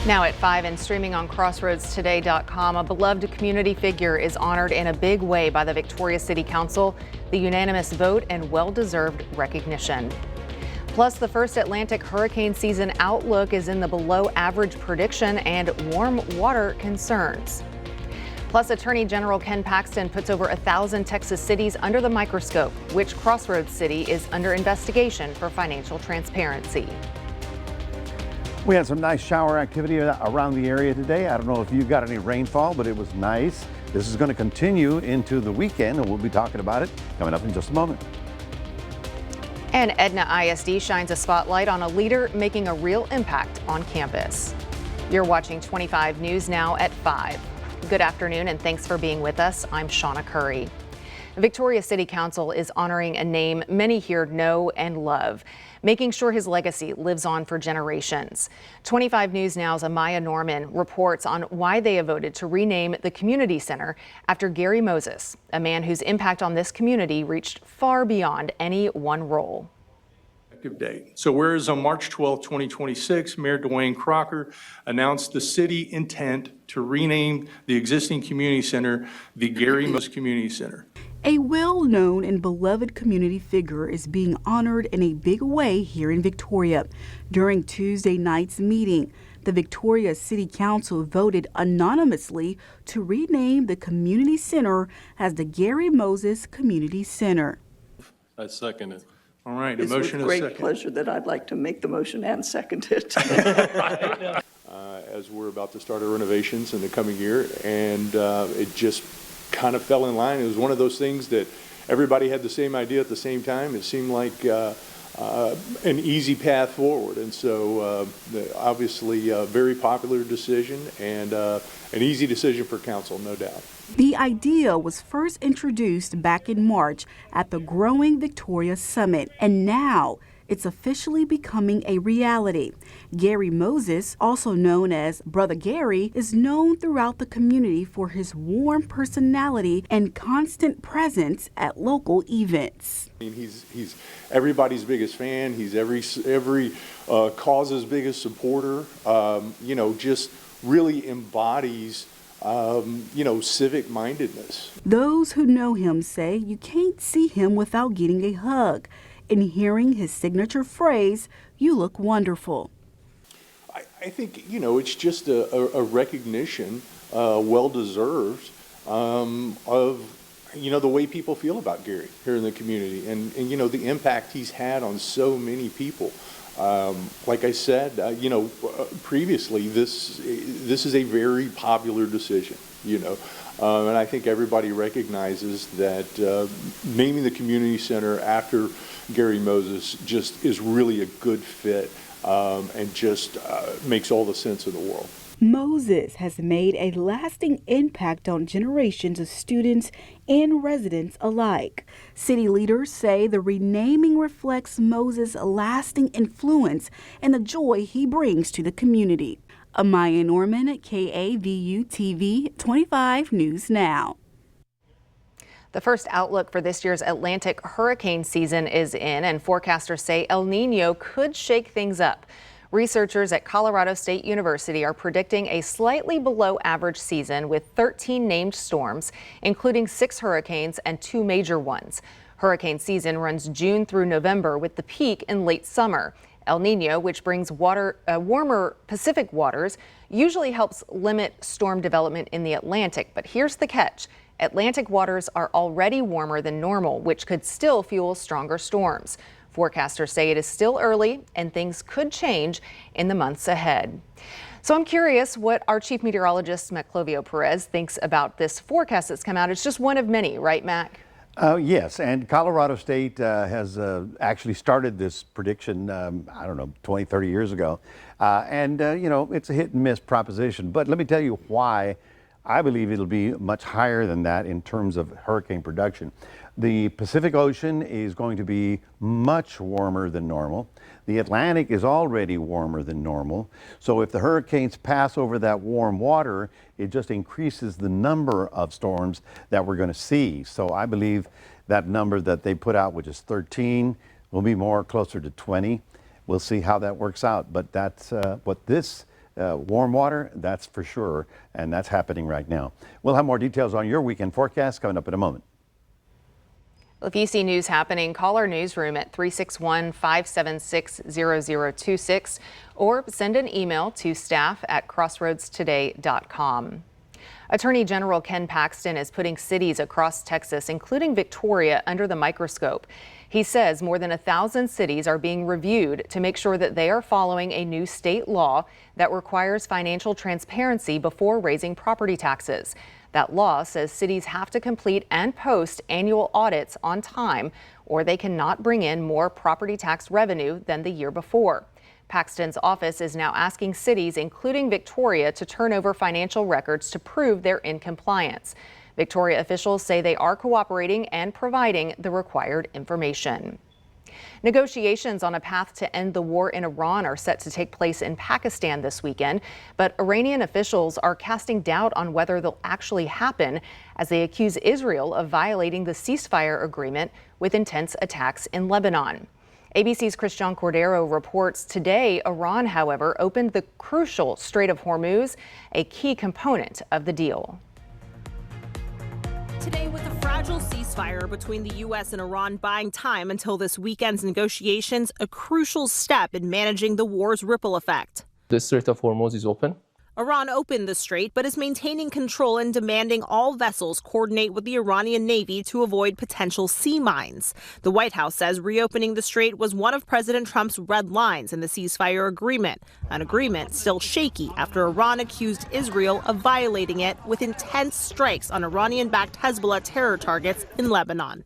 Now at 5 and streaming on crossroadstoday.com, a beloved community figure is honored in a big way by the Victoria City Council, the unanimous vote and well-deserved recognition. Plus, the first Atlantic hurricane season outlook is in the below average prediction and warm water concerns. Plus, Attorney General Ken Paxton puts over 1,000 Texas cities under the microscope, which Crossroads city is under investigation for financial transparency. We had some nice shower activity around the area today. I don't know if you got any rainfall, but it was nice. This is going to continue into the weekend, and we'll be talking about it coming up in just a moment. And Edna ISD shines a spotlight on a leader making a real impact on campus. You're watching 25 News now at 5. Good afternoon, and thanks for being with us. I'm Shawna Currie. Victoria City Council is honoring a name many here know and love, making sure his legacy lives on for generations. 25 News Now's Amaya Norman reports on why they have voted to rename the community center after Gary Moses, a man whose impact on this community reached far beyond any one role. Date. So whereas on March 12, 2026, Mayor Dwayne Crocker announced the city intent to rename the existing community center the Gary Moses Community Center. A well-known and beloved community figure is being honored in a big way here in Victoria. During Tuesday night's meeting, the Victoria City Council voted anonymously to rename the community center as the Gary Moses Community Center. I second it. All right, a It's motion with is great second. pleasure that I'd like to make the motion and second it. As we're about to start our renovations in the coming year, and it just kind of fell in line. It was one of those things that everybody had the same idea at the same time. It seemed like an easy path forward, and so obviously a very popular decision and an easy decision for council, no doubt. The idea was first introduced back in March at the Growing Victoria Summit, and now it's officially becoming a reality. Gary Moses, also known as Brother Gary, is known throughout the community for his warm personality and constant presence at local events. I mean, he's everybody's biggest fan. He's every cause's biggest supporter. Just really embodies civic mindedness. Those who know him say you can't see him without getting a hug. In hearing his signature phrase, "You look wonderful." I think, it's just a recognition, well-deserved, of, the way people feel about Gary here in the community and the impact he's had on so many people. Like I said, previously, this is a very popular decision, and I think everybody recognizes that naming the community center after Gary Moses just is really a good fit and just makes all the sense in the world. Moses has made a lasting impact on generations of students and residents alike. City leaders say the renaming reflects Moses' lasting influence and the joy he brings to the community. Amaya Norman at KAVU TV 25 News Now. The first outlook for this year's Atlantic hurricane season is in, and forecasters say El Nino could shake things up. Researchers at Colorado State University are predicting a slightly below average season with 13 named storms, including 6 hurricanes and 2 major ones. Hurricane season runs June through November with the peak in late summer. El Nino, which brings warmer Pacific waters, usually helps limit storm development in the Atlantic. But here's the catch. Atlantic waters are already warmer than normal, which could still fuel stronger storms. Forecasters say it is still early and things could change in the months ahead. So I'm curious what our chief meteorologist, Maclovio Perez, thinks about this forecast that's come out. It's just one of many, right, Mac? Yes, and Colorado State has actually started this prediction, 20, 30 years ago. It's a hit and miss proposition. But let me tell you why I believe it'll be much higher than that in terms of hurricane production. The Pacific Ocean is going to be much warmer than normal. The Atlantic is already warmer than normal. So if the hurricanes pass over that warm water, it just increases the number of storms that we're going to see. So I believe that number that they put out, which is 13, will be more closer to 20. We'll see how that works out. But that's what this warm water, that's for sure, and that's happening right now. We'll have more details on your weekend forecast coming up in a moment. Well, if you see news happening, call our newsroom at 361-576-0026 or send an email to staff@crossroadstoday.com. Attorney General Ken Paxton is putting cities across Texas, including Victoria, under the microscope. He says more than 1,000 cities are being reviewed to make sure that they are following a new state law that requires financial transparency before raising property taxes. That law says cities have to complete and post annual audits on time, or they cannot bring in more property tax revenue than the year before. Paxton's office is now asking cities, including Victoria, to turn over financial records to prove they're in compliance. Victoria officials say they are cooperating and providing the required information. Negotiations on a path to end the war in Iran are set to take place in Pakistan this weekend, but Iranian officials are casting doubt on whether they'll actually happen as they accuse Israel of violating the ceasefire agreement with intense attacks in Lebanon. ABC's Christian Cordero reports today Iran, however, opened the crucial Strait of Hormuz, a key component of the deal. Today, with a fragile ceasefire between the U.S. and Iran buying time until this weekend's negotiations, a crucial step in managing the war's ripple effect. The Strait of Hormuz is open. Iran opened the strait, but is maintaining control and demanding all vessels coordinate with the Iranian Navy to avoid potential sea mines. The White House says reopening the strait was one of President Trump's red lines in the ceasefire agreement, an agreement still shaky after Iran accused Israel of violating it with intense strikes on Iranian-backed Hezbollah terror targets in Lebanon.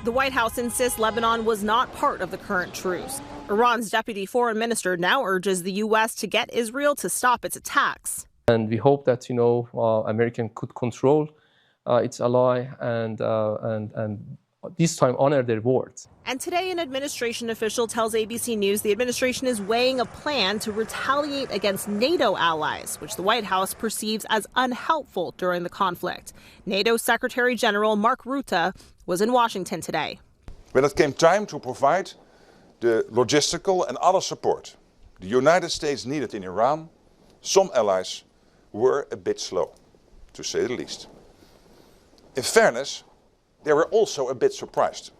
The White House insists Lebanon was not part of the current truce. Iran's deputy foreign minister now urges the U.S. to get Israel to stop its attacks. And we hope that, American could control its ally and this time honor their words. And today, an administration official tells ABC News the administration is weighing a plan to retaliate against NATO allies, which the White House perceives as unhelpful during the conflict. NATO Secretary General Mark Rutte was in Washington today. When it came time to provide the logistical and other support the United States needed in Iran, some allies were a bit slow, to say the least. In fairness, they were also a bit surprised.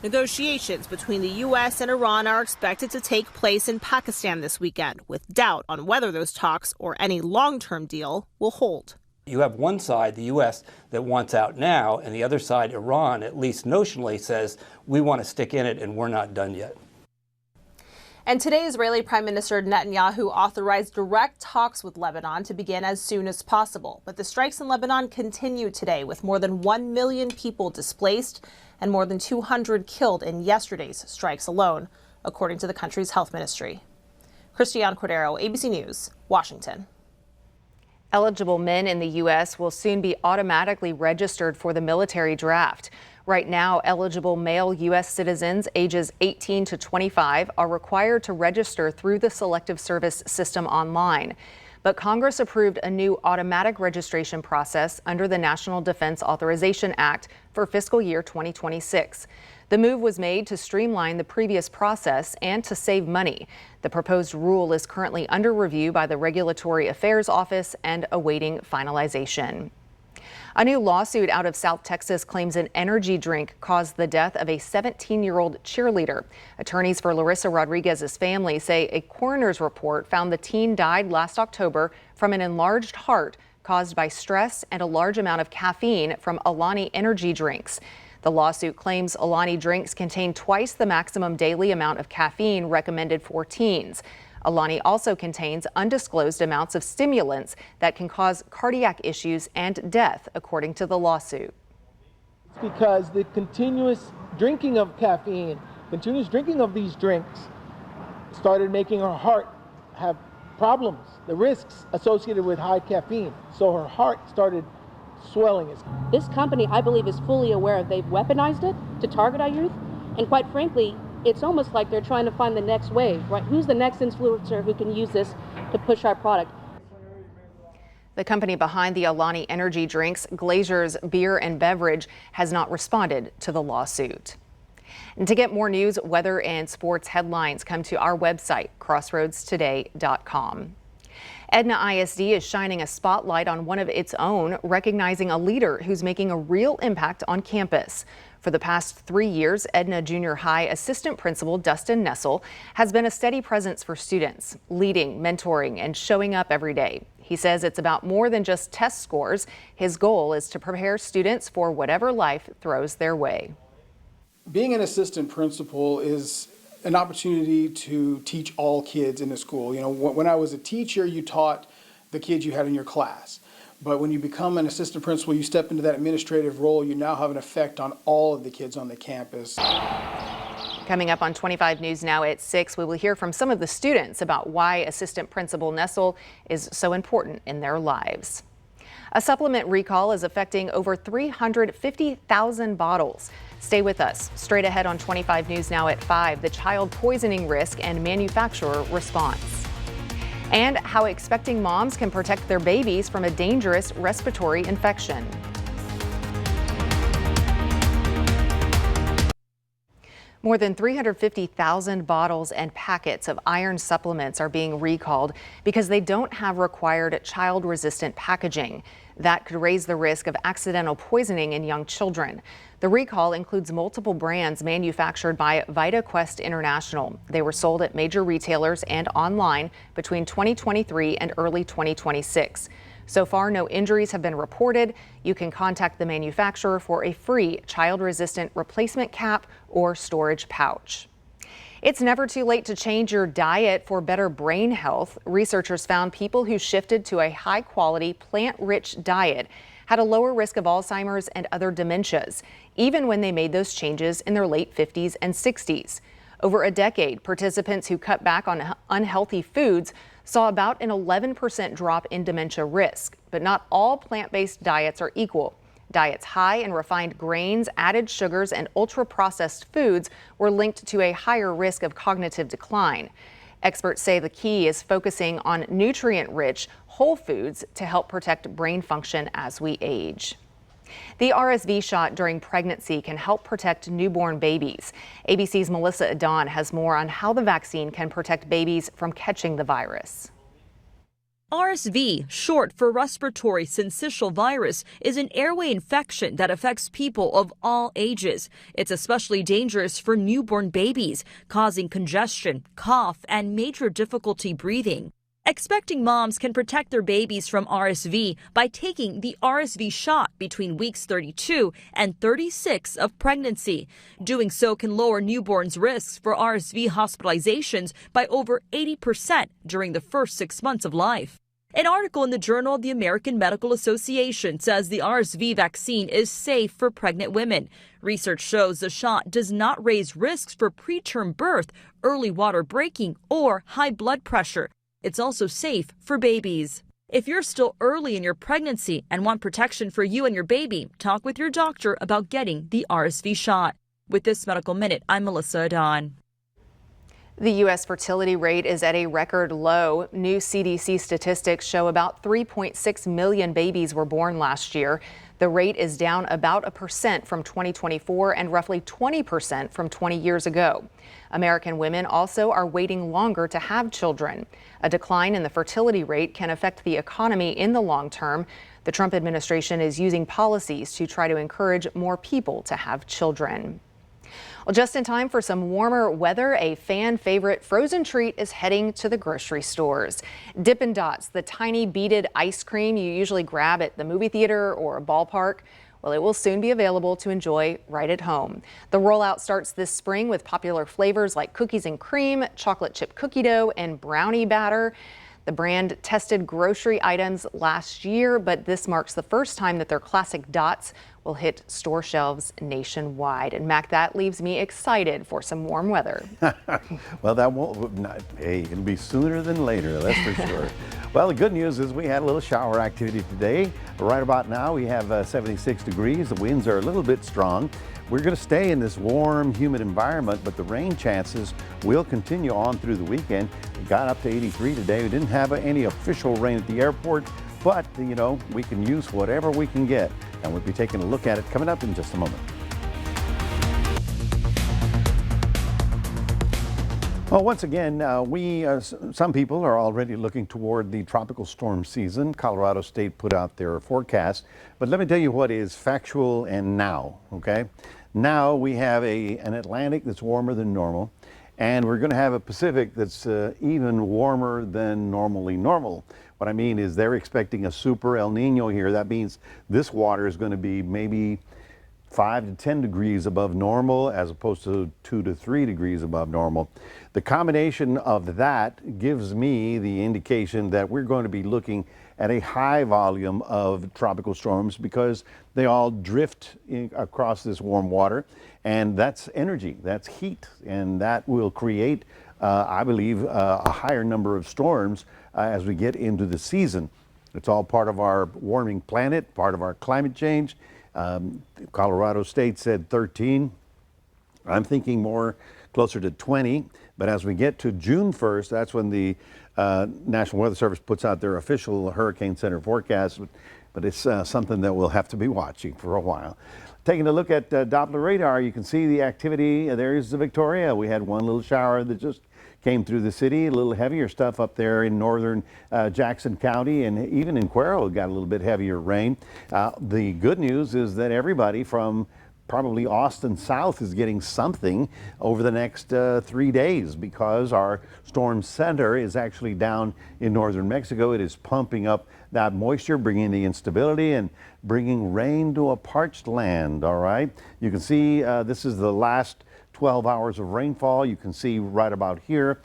Negotiations between the U.S. and Iran are expected to take place in Pakistan this weekend, with doubt on whether those talks or any long-term deal will hold. You have one side, the U.S., that wants out now, and the other side, Iran, at least notionally, says we want to stick in it and we're not done yet. And today, Israeli Prime Minister Netanyahu authorized direct talks with Lebanon to begin as soon as possible. But the strikes in Lebanon continue today, with more than 1 million people displaced and more than 200 killed in yesterday's strikes alone, according to the country's health ministry. Christian Cordero, ABC News, Washington. Eligible men in the U.S. will soon be automatically registered for the military draft. Right now, eligible male U.S. citizens ages 18 to 25 are required to register through the Selective Service system online. But Congress approved a new automatic registration process under the National Defense Authorization Act for fiscal year 2026. The move was made to streamline the previous process and to save money. The proposed rule is currently under review by the Regulatory Affairs Office and awaiting finalization. A new lawsuit out of South Texas claims an energy drink caused the death of a 17-year-old cheerleader. Attorneys for Larissa Rodriguez's family say a coroner's report found the teen died last October from an enlarged heart caused by stress and a large amount of caffeine from Alani energy drinks. The lawsuit claims Alani drinks contain twice the maximum daily amount of caffeine recommended for teens. Alani also contains undisclosed amounts of stimulants that can cause cardiac issues and death, according to the lawsuit. Because the continuous drinking of caffeine, continuous drinking of these drinks started making her heart have problems, the risks associated with high caffeine. So her heart started swelling. This company, I believe, is fully aware they've weaponized it to target our youth. And quite frankly, it's almost like they're trying to find the next wave, right? Who's the next influencer who can use this to push our product? The company behind the Alani energy drinks, Glazer's Beer and Beverage, has not responded to the lawsuit. And to get more news, weather, and sports headlines, come to our website, crossroadstoday.com. Edna ISD is shining a spotlight on one of its own, recognizing a leader who's making a real impact on campus. For the past 3 years, Edna Junior High Assistant Principal Dustin Nessel has been a steady presence for students, leading, mentoring, and showing up every day. He says it's about more than just test scores. His goal is to prepare students for whatever life throws their way. Being an assistant principal is an opportunity to teach all kids in the school. You know, when I was a teacher, you taught the kids you had in your class. But when you become an assistant principal, you step into that administrative role, you now have an effect on all of the kids on the campus. Coming up on 25 News Now at 6, we will hear from some of the students about why Assistant Principal Nessel is so important in their lives. A supplement recall is affecting over 350,000 bottles. Stay with us. Straight ahead on 25 News Now at 5, the child poisoning risk and manufacturer response. And how expecting moms can protect their babies from a dangerous respiratory infection. More than 350,000 bottles and packets of iron supplements are being recalled because they don't have required child-resistant packaging. That could raise the risk of accidental poisoning in young children. The recall includes multiple brands manufactured by VitaQuest International. They were sold at major retailers and online between 2023 and early 2026. So far, no injuries have been reported. You can contact the manufacturer for a free child-resistant replacement cap or storage pouch. It's never too late to change your diet for better brain health. Researchers found people who shifted to a high-quality, plant-rich diet had a lower risk of Alzheimer's and other dementias, even when they made those changes in their late 50s and 60s. Over a decade, participants who cut back on unhealthy foods saw about an 11% drop in dementia risk. But not all plant-based diets are equal. Diets high in refined grains, added sugars, and ultra-processed foods were linked to a higher risk of cognitive decline. Experts say the key is focusing on nutrient-rich, whole foods to help protect brain function as we age. The RSV shot during pregnancy can help protect newborn babies. ABC's Melissa Adon has more on how the vaccine can protect babies from catching the virus. RSV, short for respiratory syncytial virus, is an airway infection that affects people of all ages. It's especially dangerous for newborn babies, causing congestion, cough, and major difficulty breathing. Expecting moms can protect their babies from RSV by taking the RSV shot between weeks 32 and 36 of pregnancy. Doing so can lower newborns' risks for RSV hospitalizations by over 80% during the first 6 months of life. An article in the Journal of the American Medical Association says the RSV vaccine is safe for pregnant women. Research shows the shot does not raise risks for preterm birth, early water breaking, or high blood pressure. It's also safe for babies. If you're still early in your pregnancy and want protection for you and your baby, talk with your doctor about getting the RSV shot. With this Medical Minute, I'm Melissa Adon. The U.S. fertility rate is at a record low. New CDC statistics show about 3.6 million babies were born last year. The rate is down about 1% from 2024 and roughly 20% from 20 years ago. American women also are waiting longer to have children. A decline in the fertility rate can affect the economy in the long term. The Trump administration is using policies to try to encourage more people to have children. Well, just in time for some warmer weather, a fan favorite frozen treat is heading to the grocery stores. Dippin' Dots, the tiny beaded ice cream you usually grab at the movie theater or a ballpark, well, it will soon be available to enjoy right at home. The rollout starts this spring with popular flavors like cookies and cream, chocolate chip cookie dough, and brownie batter. The brand tested grocery items last year, but this marks the first time that their classic dots will hit store shelves nationwide. And Mac, that leaves me excited for some warm weather. Well, that won't, hey, it'll be sooner than later, that's for sure. Well, the good news is we had a little shower activity today. Right about now, we have 76 degrees. The winds are a little bit strong. We're going to stay in this warm, humid environment, but the rain chances will continue on through the weekend. It got up to 83 today. We didn't have any official rain at the airport, but, you know, we can use whatever we can get. And we'll be taking a look at it coming up in just a moment. Well, once again, some people are already looking toward the tropical storm season. Colorado State put out their forecast, but let me tell you what is factual and now, okay? Now we have an Atlantic that's warmer than normal, and we're going to have a Pacific that's even warmer than normally normal. What I mean is they're expecting a super El Nino here. That means this water is going to be maybe 5 to 10 degrees above normal as opposed to 2 to 3 degrees above normal. The combination of that gives me the indication that we're going to be looking at a high volume of tropical storms because they all drift across this warm water, and that's energy, that's heat, and that will create, I believe, a higher number of storms as we get into the season. It's all part of our warming planet, part of our climate change. Colorado State said 13. I'm thinking more closer to 20. But as we get to June 1st, that's when the National Weather Service puts out their official Hurricane Center forecast. But it's something that we'll have to be watching for a while. Taking a look at Doppler radar, you can see the activity. There's the Victoria. We had one little shower that just came through the city, a little heavier stuff up there in northern Jackson County, and even in Cuero got a little bit heavier rain. The good news is that everybody from probably Austin south is getting something over the next 3 days because our storm center is actually down in northern Mexico. It is pumping up that moisture, bringing the instability and bringing rain to a parched land, all right? You can see this is the last 12 hours of rainfall. You can see right about here.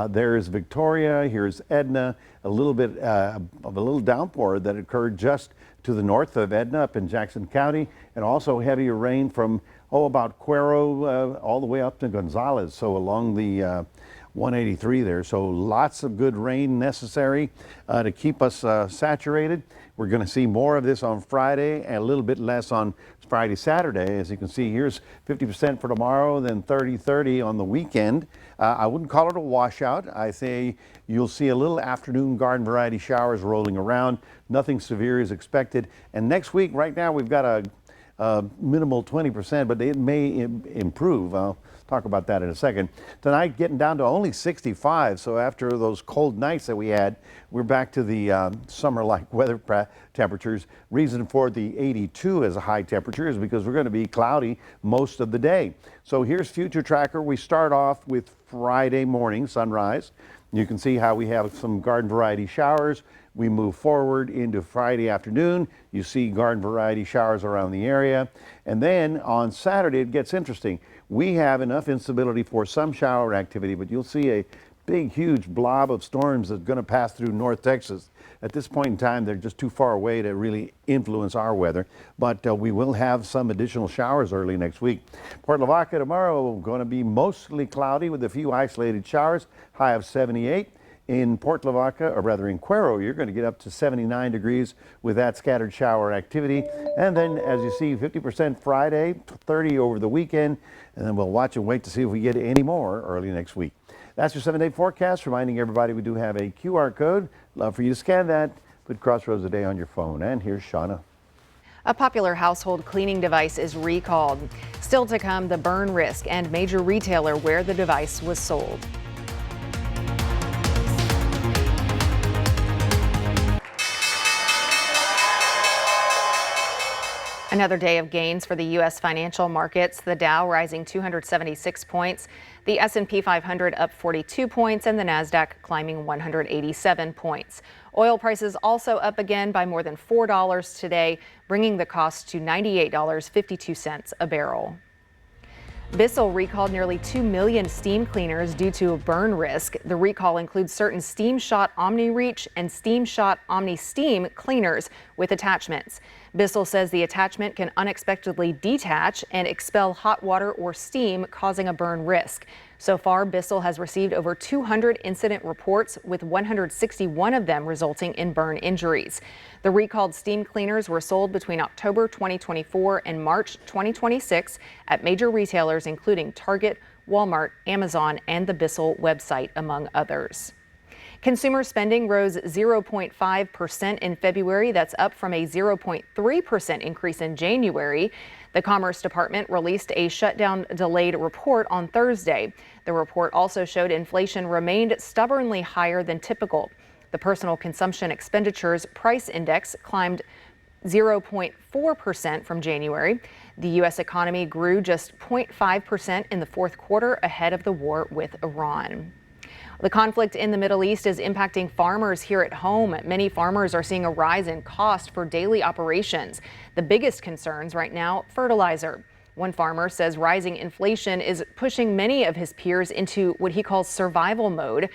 There's Victoria, here's Edna, a little bit of a little downpour that occurred just to the north of Edna up in Jackson County, and also heavier rain from, about Cuero all the way up to Gonzales, so along the 183 there. So lots of good rain necessary to keep us saturated. We're going to see more of this on Friday and a little bit less on Friday, Saturday. As you can see, here's 50% for tomorrow, then 30-30 on the weekend. I wouldn't call it a washout. I say you'll see a little afternoon garden variety showers rolling around. Nothing severe is expected. And next week, right now, we've got a minimal 20%, but it may improve. I'll talk about that in a second. Tonight, getting down to only 65. So after those cold nights that we had, we're back to the summer-like weather temperatures. Reason for the 82 as a high temperature is because we're going to be cloudy most of the day. So here's Future Tracker. We start off with Friday morning sunrise. You can see how we have some garden variety showers. We move forward into Friday afternoon. You see garden variety showers around the area. And then on Saturday, it gets interesting. We have enough instability for some shower activity, but you'll see a big, huge blob of storms that's going to pass through North Texas. At this point in time, they're just too far away to really influence our weather, but we will have some additional showers early next week. Port Lavaca tomorrow going to be mostly cloudy with a few isolated showers, high of 78. In Port Lavaca, or rather in Cuero, you're going to get up to 79 degrees with that scattered shower activity. And then, as you see, 50% Friday, 30 over the weekend, and then we'll watch and wait to see if we get any more early next week. That's your 7-day forecast, reminding everybody we do have a QR code. Love for you to scan that. Put Crossroads a day on your phone. And here's Shawna. A popular household cleaning device is recalled. Still to come, the burn risk and major retailer where the device was sold. Another day of gains for the U.S. financial markets. The Dow rising 276 points, the S&P 500 up 42 points, and the Nasdaq climbing 187 points. Oil prices also up again by more than $4 today, bringing the cost to $98.52 a barrel. Bissell recalled nearly 2 million steam cleaners due to a burn risk. The recall includes certain Steam Shot OmniReach and Steam Shot OmniSteam cleaners with attachments. Bissell says the attachment can unexpectedly detach and expel hot water or steam, causing a burn risk. So far, Bissell has received over 200 incident reports, with 161 of them resulting in burn injuries. The recalled steam cleaners were sold between October 2024 and March 2026 at major retailers including Target, Walmart, Amazon, and the Bissell website, among others. Consumer spending rose 0.5% in February. That's up from a 0.3% increase in January. The Commerce Department released a shutdown delayed report on Thursday. The report also showed inflation remained stubbornly higher than typical. The personal consumption expenditures price index climbed 0.4% from January. The U.S. economy grew just 0.5% in the fourth quarter ahead of the war with Iran. The conflict in the Middle East is impacting farmers here at home. Many farmers are seeing a rise in cost for daily operations. The biggest concerns right now, fertilizer. One farmer says rising inflation is pushing many of his peers into what he calls survival mode.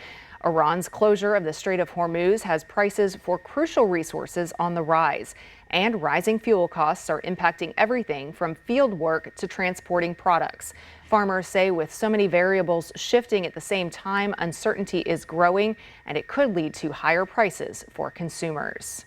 Iran's closure of the Strait of Hormuz has prices for crucial resources on the rise, and rising fuel costs are impacting everything from field work to transporting products. Farmers say with so many variables shifting at the same time, uncertainty is growing, and it could lead to higher prices for consumers.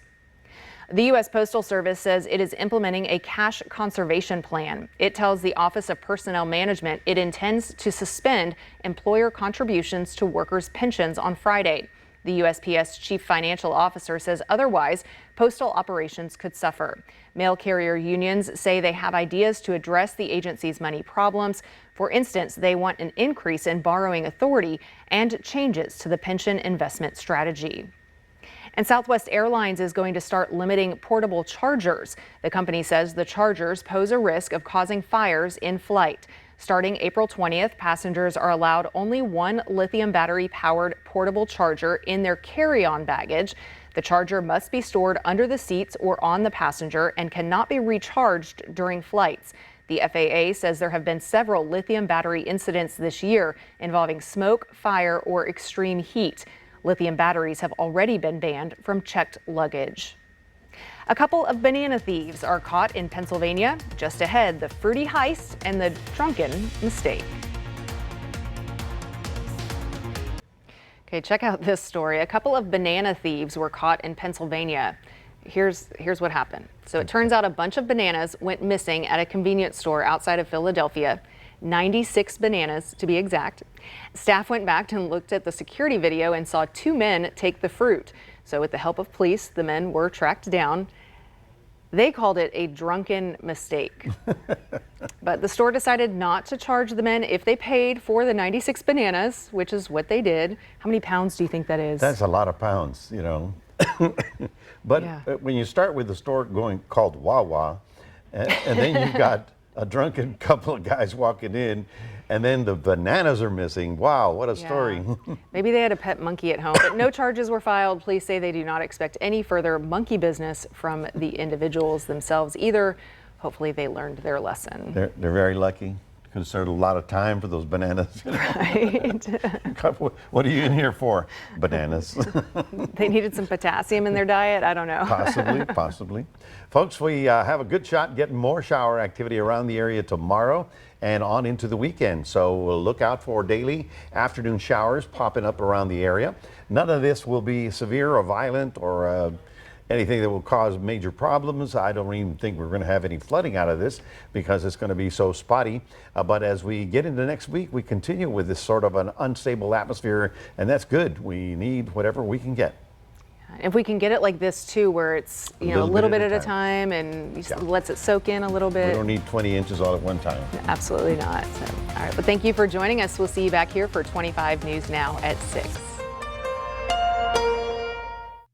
The U.S. Postal Service says it is implementing a cash conservation plan. It tells the Office of Personnel Management it intends to suspend employer contributions to workers' pensions on Friday. The USPS chief financial officer says otherwise, postal operations could suffer. Mail carrier unions say they have ideas to address the agency's money problems. For instance, they want an increase in borrowing authority and changes to the pension investment strategy. And Southwest Airlines is going to start limiting portable chargers. The company says the chargers pose a risk of causing fires in flight. Starting April 20th, passengers are allowed only one lithium battery-powered portable charger in their carry-on baggage. The charger must be stored under the seats or on the passenger and cannot be recharged during flights. The FAA says there have been several lithium battery incidents this year involving smoke, fire, or extreme heat. Lithium batteries have already been banned from checked luggage. A couple of banana thieves are caught in Pennsylvania. Just ahead, the fruity heist and the drunken mistake. Okay, check out this story. A couple of banana thieves were caught in Pennsylvania. Here's what happened. So it turns out a bunch of bananas went missing at a convenience store outside of Philadelphia. 96 bananas to be exact. Staff went back and looked at the security video and saw two men take the fruit. So with the help of police, the men were tracked down. They called it a drunken mistake. But the store decided not to charge the men if they paid for the 96 bananas, which is what they did. How many pounds do you think that is? That's a lot of pounds, you know. But Yeah. when you start with the store called Wawa, and then you've got a drunken couple of guys walking in, and then the bananas are missing. Wow, what a story. Maybe they had a pet monkey at home, but no charges were filed. Police say they do not expect any further monkey business from the individuals themselves either. Hopefully they learned their lesson. They're very lucky. Could have served a lot of time for those bananas. Right. What are you in here for? Bananas. They needed some potassium in their diet. I don't know. Possibly. Folks, we have a good shot getting more shower activity around the area tomorrow and on into the weekend. So we'll look out for daily afternoon showers popping up around the area. None of this will be severe or violent or anything that will cause major problems. I don't even think we're going to have any flooding out of this because it's going to be so spotty. But as we get into next week, we continue with this sort of an unstable atmosphere, and that's good. We need whatever we can get. If we can get it like this too, where it's a little bit at a time and lets it soak in a little bit. We don't need 20 inches all at one time. Absolutely not. So, all right, well, thank you for joining us. We'll see you back here for 25 News Now at 6.